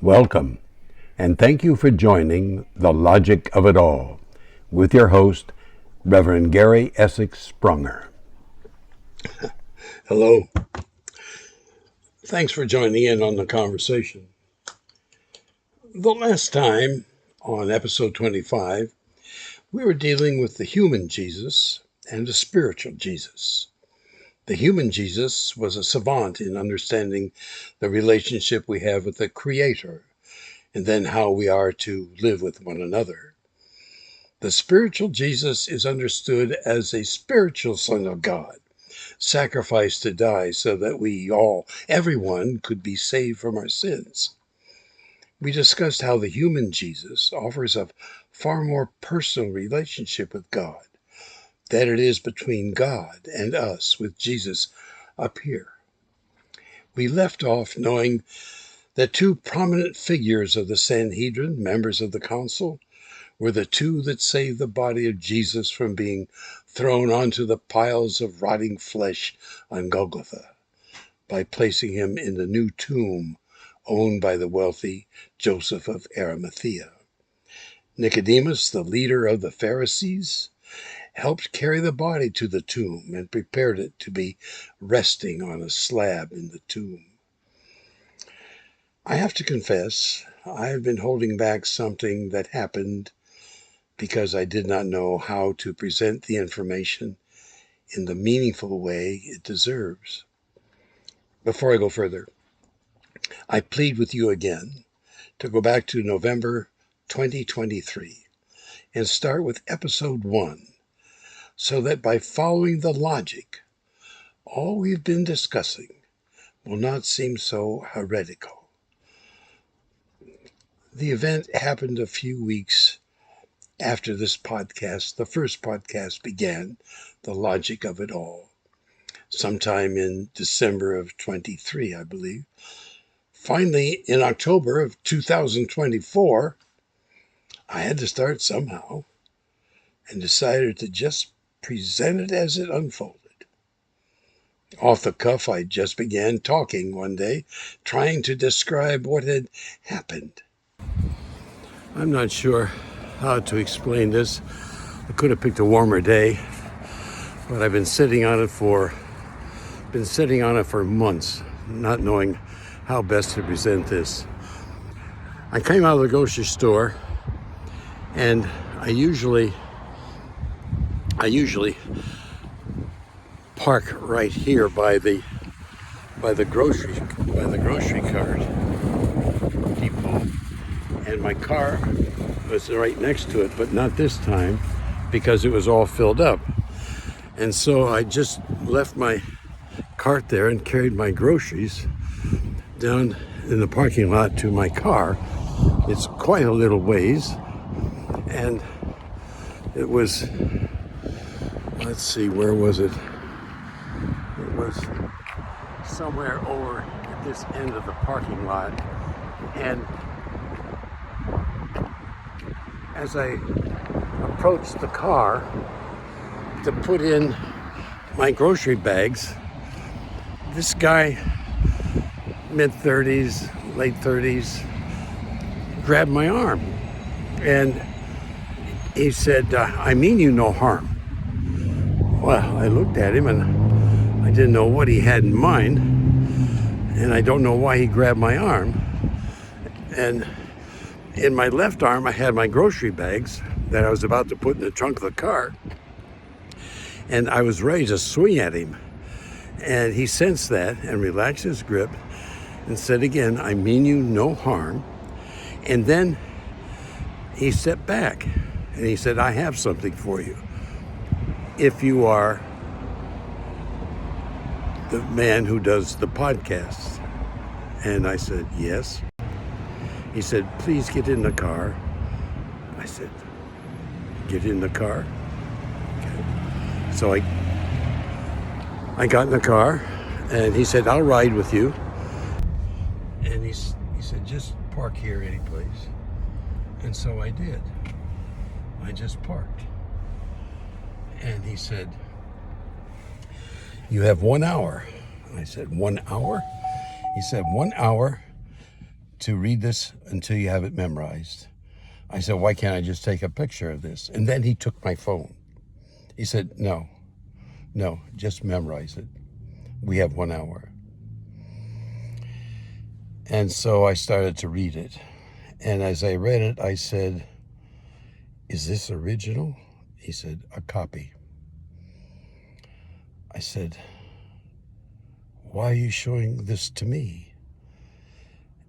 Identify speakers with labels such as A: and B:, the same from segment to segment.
A: Welcome, and thank you for joining The Logic of It All with your host, Reverend Gary Essex Sprunger.
B: Hello. Thanks for joining in on the conversation. The last time, on episode 25, we were dealing with the human Jesus and the spiritual Jesus. The human Jesus was a savant in understanding the relationship we have with the Creator, and then how we are to live with one another. The spiritual Jesus is understood as a spiritual Son of God, sacrificed to die so that everyone could be saved from our sins. We discussed how the human Jesus offers a far more personal relationship with God than it is between God and us with Jesus up here. We left off knowing that two prominent figures of the Sanhedrin, members of the council, were the two that saved the body of Jesus from being thrown onto the piles of rotting flesh on Golgotha by placing him in the new tomb owned by the wealthy Joseph of Arimathea. Nicodemus, the leader of the Pharisees, helped carry the body to the tomb and prepared it to be resting on a slab in the tomb. I have to confess, I have been holding back something that happened because I did not know how to present the information in the meaningful way it deserves. Before I go further, I plead with you again to go back to November 2023 and start with episode 1, so that by following the logic, all we've been discussing will not seem so heretical. The event happened a few weeks after this podcast, the first podcast began, The Logic of It All, sometime in December of 23, I believe. Finally, in October of 2024, I had to start somehow and decided to just present it as it unfolded. Off the cuff, I just began talking one day, trying to describe what had happened. I'm not sure how to explain this. I could have picked a warmer day, but I've been sitting on it for months, not knowing how best to present this. I came out of the grocery store, and I usually park right here by the grocery cart depot, and my car was right next to it, but not this time because it was all filled up. And so I just left my cart there and carried my groceries down in the parking lot to my car. It's quite a little ways, and it was, let's see, where was it? It was somewhere over at this end of the parking lot. And as I approached the car to put in my grocery bags, this guy, mid-30s, late 30s, grabbed my arm. And he said, I mean you no harm. Well, I looked at him and I didn't know what he had in mind. And I don't know why he grabbed my arm. And in my left arm, I had my grocery bags that I was about to put in the trunk of the car. And I was ready to swing at him. And he sensed that and relaxed his grip and said again, I mean you no harm. And then he stepped back and he said, I have something for you. If you are the man who does the podcasts. And I said, yes. He said, please get in the car. I said, get in the car? Okay. So I got in the car and he said, I'll ride with you. And he said, just park here any place. And so I did. I just parked. And he said, you have 1 hour. I said, 1 hour? He said, 1 hour to read this until you have it memorized. I said, why can't I just take a picture of this? And then he took my phone. He said, no, just memorize it. We have 1 hour. And so I started to read it. And as I read it, I said, is this original? He said, a copy. I said, why are you showing this to me?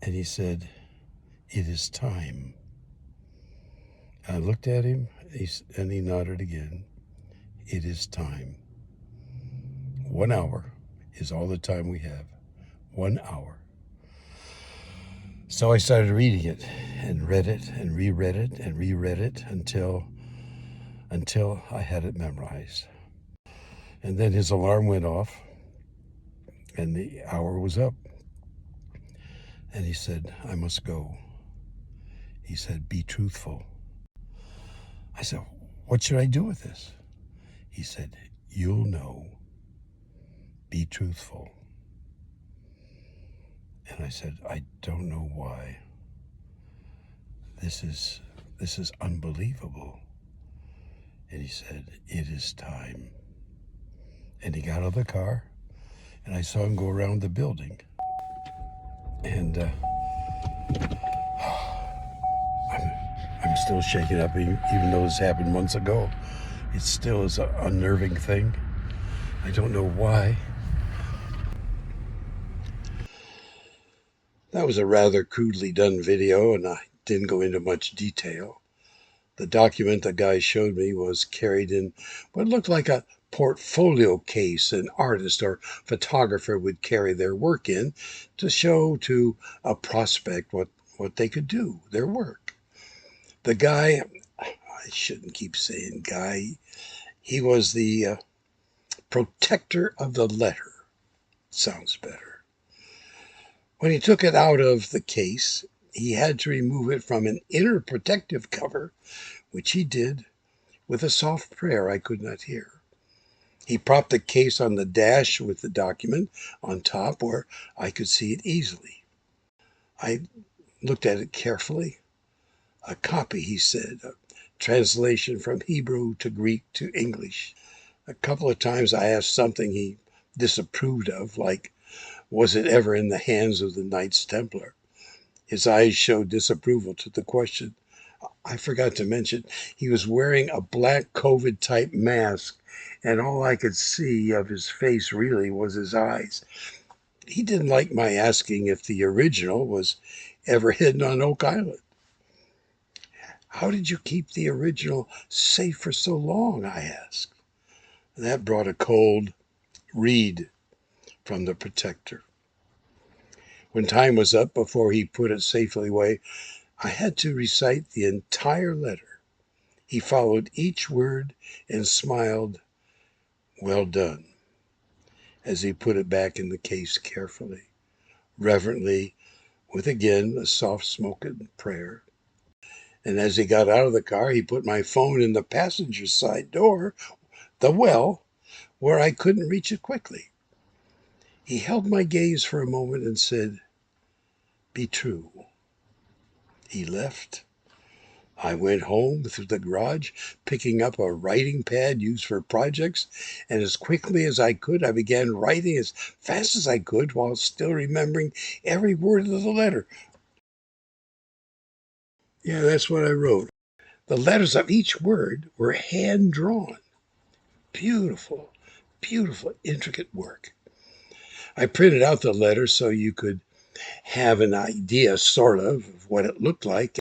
B: And he said, it is time. I looked at him, and he nodded again. It is time. 1 hour is all the time we have. 1 hour. So I started reading it and read it and reread it and reread it until I had it memorized. And then his alarm went off and the hour was up. And he said, I must go. He said, be truthful. I said, what should I do with this? He said, you'll know. Be truthful. And I said, I don't know why. This is unbelievable. And he said, it is time. And he got out of the car, and I saw him go around the building. And I'm still shaken up, even though this happened months ago. It still is an unnerving thing. I don't know why. That was a rather crudely done video, and I didn't go into much detail. The document the guy showed me was carried in what looked like a portfolio case an artist or photographer would carry their work in to show to a prospect what they could do, their work. The guy, I shouldn't keep saying guy, he was the protector of the letter. Sounds better. When he took it out of the case, he had to remove it from an inner protective cover, which he did with a soft prayer I could not hear. He propped the case on the dash with the document on top where I could see it easily. I looked at it carefully. A copy, he said, a translation from Hebrew to Greek to English. A couple of times I asked something he disapproved of, like, was it ever in the hands of the Knights Templar? His eyes showed disapproval to the question. I forgot to mention, he was wearing a black COVID-type mask, and all I could see of his face really was his eyes. He didn't like my asking if the original was ever hidden on Oak Island. How did you keep the original safe for so long? I asked. That brought a cold read from the protector. When time was up before he put it safely away, I had to recite the entire letter. He followed each word and smiled, well done, as he put it back in the case carefully, reverently, with again a soft-spoken prayer. And as he got out of the car, he put my phone in the passenger side door, the well, where I couldn't reach it quickly. He held my gaze for a moment and said, be true. He left. I went home through the garage, picking up a writing pad used for projects, and as quickly as I could, I began writing as fast as I could while still remembering every word of the letter. Yeah, that's what I wrote. The letters of each word were hand-drawn. Beautiful, beautiful, intricate work. I printed out the letter so you could have an idea, sort of what it looked like.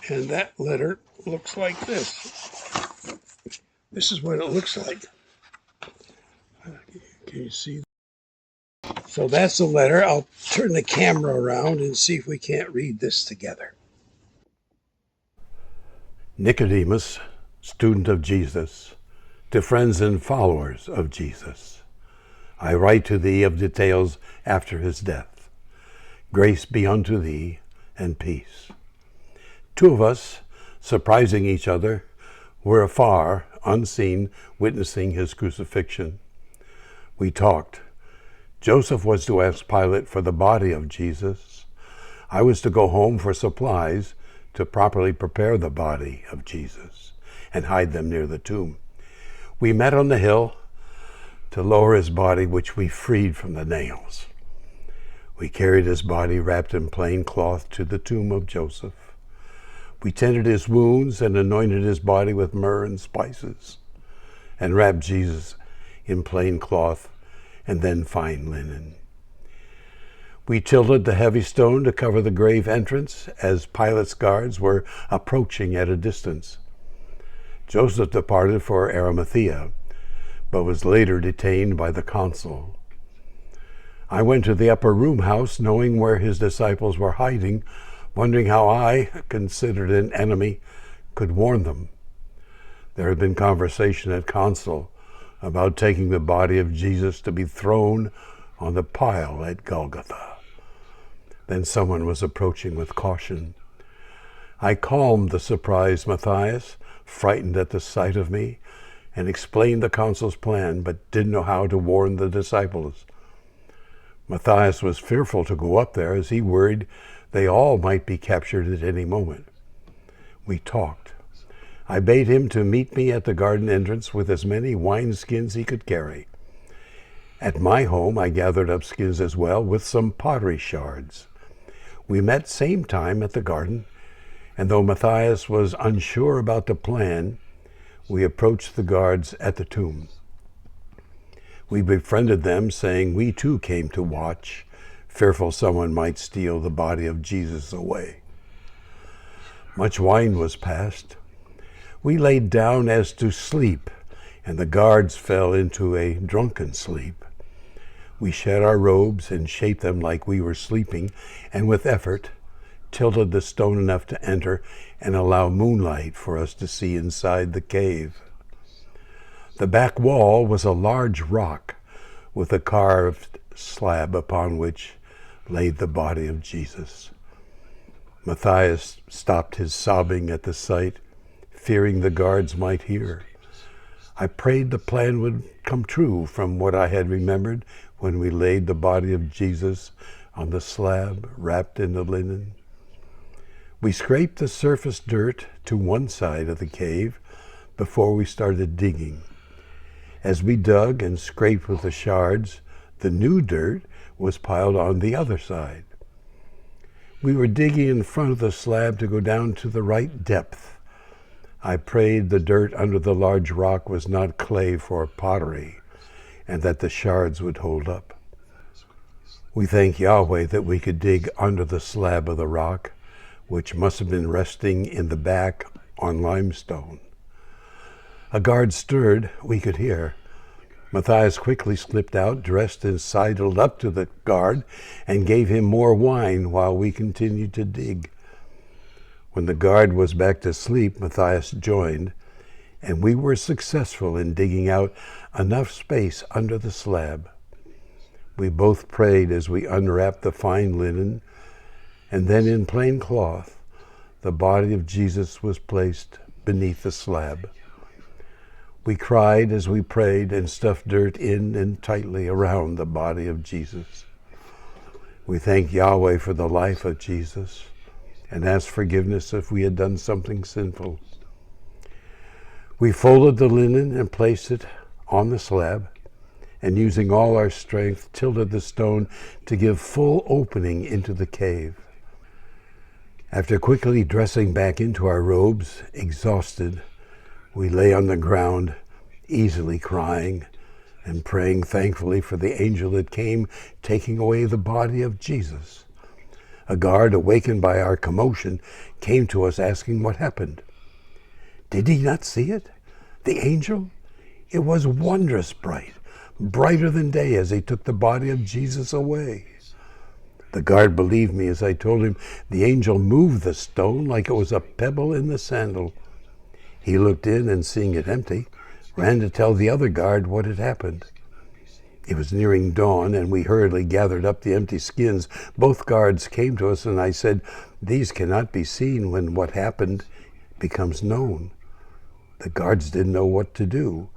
B: And that letter looks like this. This is what it looks like. Can you see? So that's the letter. I'll turn the camera around and see if we can't read this together.
A: Nicodemus, student of Jesus, to friends and followers of Jesus, I write to thee of details after his death. Grace be unto thee and peace. Two of us, surprising each other, were afar, unseen, witnessing his crucifixion. We talked. Joseph was to ask Pilate for the body of Jesus. I was to go home for supplies to properly prepare the body of Jesus and hide them near the tomb. We met on the hill to lower his body, which we freed from the nails. We carried his body wrapped in plain cloth to the tomb of Joseph. We tended his wounds and anointed his body with myrrh and spices, and wrapped Jesus in plain cloth and then fine linen. We tilted the heavy stone to cover the grave entrance as Pilate's guards were approaching at a distance. Joseph departed for Arimathea, but was later detained by the consul. I went to the upper room house, knowing where his disciples were hiding, wondering how I, considered an enemy, could warn them. There had been conversation at council about taking the body of Jesus to be thrown on the pile at Golgotha. Then someone was approaching with caution. I calmed the surprised Matthias, frightened at the sight of me, and explained the consul's plan, but didn't know how to warn the disciples. Matthias was fearful to go up there, as he worried they all might be captured at any moment. We talked. I bade him to meet me at the garden entrance with as many wineskins he could carry. At my home, I gathered up skins as well, with some pottery shards. We met same time at the garden, and though Matthias was unsure about the plan, we approached the guards at the tomb. We befriended them, saying we too came to watch, fearful someone might steal the body of Jesus away. Much wine was passed. We laid down as to sleep, and the guards fell into a drunken sleep. We shed our robes and shaped them like we were sleeping, and with effort tilted the stone enough to enter and allow moonlight for us to see inside the cave. The back wall was a large rock with a carved slab upon which lay the body of Jesus. Matthias stopped his sobbing at the sight, fearing the guards might hear. I prayed the plan would come true from what I had remembered when we laid the body of Jesus on the slab wrapped in the linen. We scraped the surface dirt to one side of the cave before we started digging. As we dug and scraped with the shards, the new dirt was piled on the other side. We were digging in front of the slab to go down to the right depth. I prayed the dirt under the large rock was not clay for pottery, and that the shards would hold up. We thank Yahweh that we could dig under the slab of the rock, which must have been resting in the back on limestone. A guard stirred, we could hear. Matthias quickly slipped out, dressed and sidled up to the guard, and gave him more wine while we continued to dig. When the guard was back to sleep, Matthias joined, and we were successful in digging out enough space under the slab. We both prayed as we unwrapped the fine linen, and then in plain cloth, the body of Jesus was placed beneath the slab. We cried as we prayed and stuffed dirt in and tightly around the body of Jesus. We thank Yahweh for the life of Jesus and asked forgiveness if we had done something sinful. We folded the linen and placed it on the slab, and using all our strength, tilted the stone to give full opening into the cave. After quickly dressing back into our robes, exhausted, we lay on the ground, easily crying and praying thankfully for the angel that came taking away the body of Jesus. A guard, awakened by our commotion, came to us asking what happened. Did he not see it? The angel? It was wondrous bright, brighter than day as he took the body of Jesus away. The guard believed me as I told him the angel moved the stone like it was a pebble in the sandal. He looked in and seeing it empty, ran to tell the other guard what had happened. It was nearing dawn, and we hurriedly gathered up the empty skins. Both guards came to us, and I said, "These cannot be seen when what happened becomes known." The guards didn't know what to do.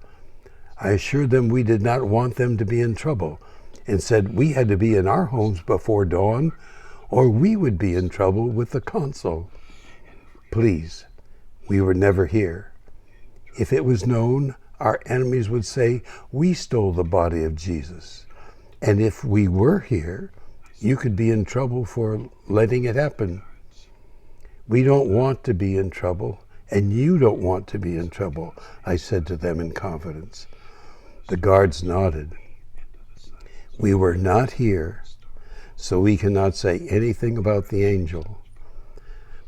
A: I assured them we did not want them to be in trouble, and said we had to be in our homes before dawn, or we would be in trouble with the consul. Please, we were never here. If it was known, our enemies would say we stole the body of Jesus. And if we were here, you could be in trouble for letting it happen. We don't want to be in trouble, and you don't want to be in trouble, I said to them in confidence. The guards nodded. We were not here, so we cannot say anything about the angel.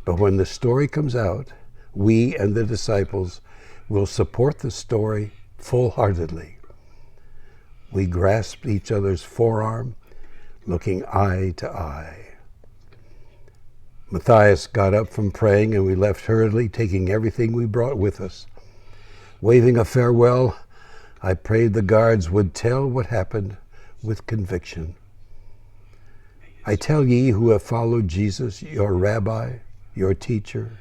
A: But when the story comes out, we and the disciples will support the story full-heartedly. We grasped each other's forearm, looking eye to eye. Matthias got up from praying, and we left hurriedly, taking everything we brought with us. Waving a farewell, I prayed the guards would tell what happened with conviction. I tell ye who have followed Jesus, your rabbi, your teacher,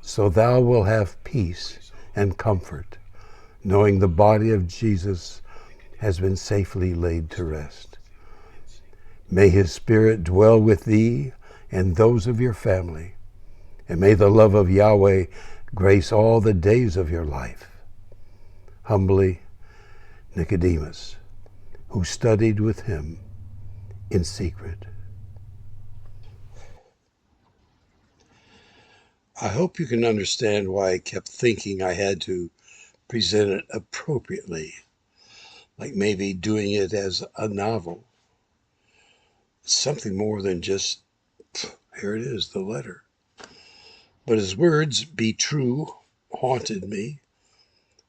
A: so thou wilt have peace and comfort, knowing the body of Jesus has been safely laid to rest. May his Spirit dwell with thee and those of your family, and may the love of Yahweh grace all the days of your life. Humbly, Nicodemus, who studied with him in secret.
B: I hope you can understand why I kept thinking I had to present it appropriately, like maybe doing it as a novel. Something more than just, here it is, the letter. But his words, "be true," haunted me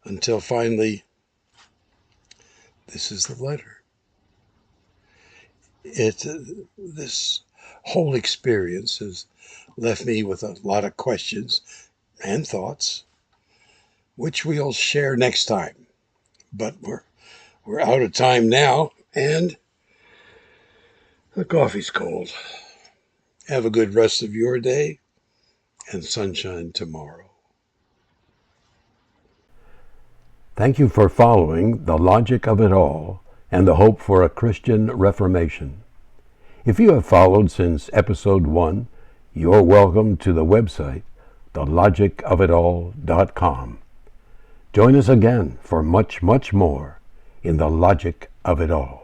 B: until finally, this is the letter. This whole experience has left me with a lot of questions and thoughts, which we'll share next time. But we're out of time now, and the coffee's cold. Have a good rest of your day, and sunshine tomorrow.
A: Thank you for following The Logic of It All and the Hope for a Christian Reformation. If you have followed since episode 1, you're welcome to the website, thelogicofitall.com. Join us again for much, much more in The Logic of It All.